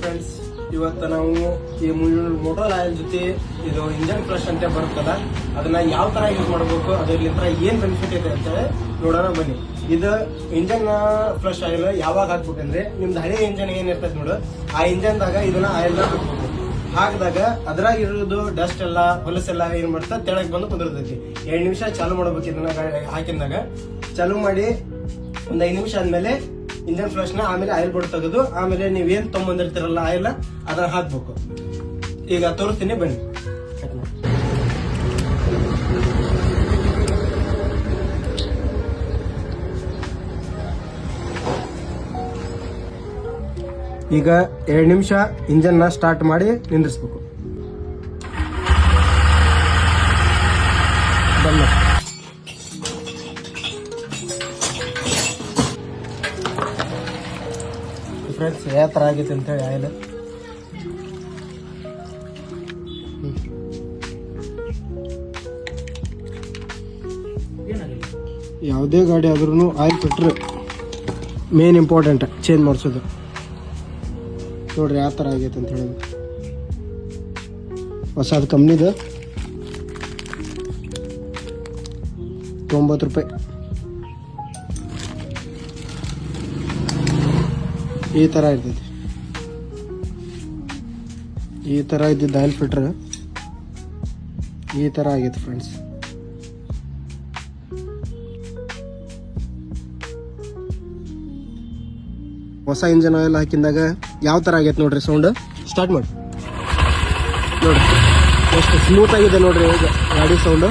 Friends, ಇವತ್ತು ನಾವು ಈ ಮೋಟರ್ ಆಯಿಲ್ ಜೊತೆ ಇದು ಇಂಜನ್ ಫ್ಲಶ್ ಅಂತ ಬರುತ್ತಲ್ಲ, ಅದನ್ನ ಯಾವ ತರ ಯೂಸ್ ಮಾಡಬೇಕು, ಅದರಿಂದ ಏನ್ ಬೆನಿಫಿಟ್ ಇದೆ ಅಂತ ನೋಡೋಣ ಬನ್ನಿ. ಇದು ಇಂಜನ್ ಫ್ಲಶ್ ಆಯಿಲ್ ಯಾವಾಗ ಹಾಕ್ಬೇಕಂದ್ರೆ, ನಿಮ್ದು ಹಳೆ ಇಂಜನ್ ಏನ್ ಇರ್ತದೆ ನೋಡು, ಆ ಇಂಜನ್ದಾಗ ಇದನ್ನ ಆಯಿಲ್ ಹಾಕ್ಬೇಕು. ಹಾಕಿದಾಗ ಅದ್ರಾಗ ಇರೋದು ಡಸ್ಟ್ ಎಲ್ಲ ಹೊಲಸೆಲ್ಲ ಏನ್ ಮಾಡ್ತಾ ತೆಳಗ್ ಬಂದು ಕುದಿರ್ತೈತಿ. 2 ನಿಮಿಷ ಚಾಲು ಮಾಡ್ಬೇಕು. ಇದನ್ನ ಹಾಕಿದಾಗ ಚಾಲು ಮಾಡಿ ಒಂದ್ 5 ನಿಮಿಷ ಆದ್ಮೇಲೆ ಇಂಜನ್ ಫ್ಲಶ್ ನ ಆಮೇಲೆ ಆಯಿಲ್ ಬೋರ್ಡ್ ತೆಗೆದು ಆಮೇಲೆ ನೀವೇನ್ ತೊಗೊಂಬಂದಿರ್ತೀರಲ್ಲ ಆಯಿಲ್ ಅದನ್ನ ಹಾಕ್ಬೇಕು. ಈಗ ತೋರಿಸ್ತೀನಿ ಬನ್ನಿ. ಈಗ 2 ನಿಮಿಷ ಇಂಜನ್ ನ ಸ್ಟಾರ್ಟ್ ಮಾಡಿ ನಿಂದಿರ್ಸ್ಬೇಕು. ಫ್ರೆಂಡ್ಸ್, ಯಾವ ತರ ಆಗೈತೆ ಅಂತ ಹೇಳಿ ಆಯಿಲ್ ಯಾವುದೇ ಗಾಡಿ ಆದ್ರೂ oil filter main important change ಮಾಡಿಸೋದು. ನೋಡ್ರಿ ಯಾವ ಥರ ಆಗೈತೆ ಅಂತ ಹೇಳೋದು. ಹೊಸದು ಕಂಪ್ನಿದು 90 ರೂಪಾಯಿ. ಈ ಥರ ಇರ್ತೈತಿ. ಈ ಥರ ಇದ್ದಿದ್ದು ಆಯಿಲ್ ಫಿಲ್ಟರ್ ಈ ಥರ ಆಗೈತೆ ಫ್ರೆಂಡ್ಸ್. ಹೊಸ ಇಂಜನ್ ಆಯಿಲ್ ಹಾಕಿದಾಗ ಯಾವ ಥರ ಆಗೈತೆ ನೋಡ್ರಿ ಸೌಂಡ್. ಸ್ಟಾರ್ಟ್ ಮಾಡಿ ನೋಡ್ರಿ, ಎಷ್ಟು ಸ್ಮೂತ್ ಆಗಿದೆ ನೋಡ್ರಿ ಈಗ ಗಾಡಿ ಸೌಂಡ್.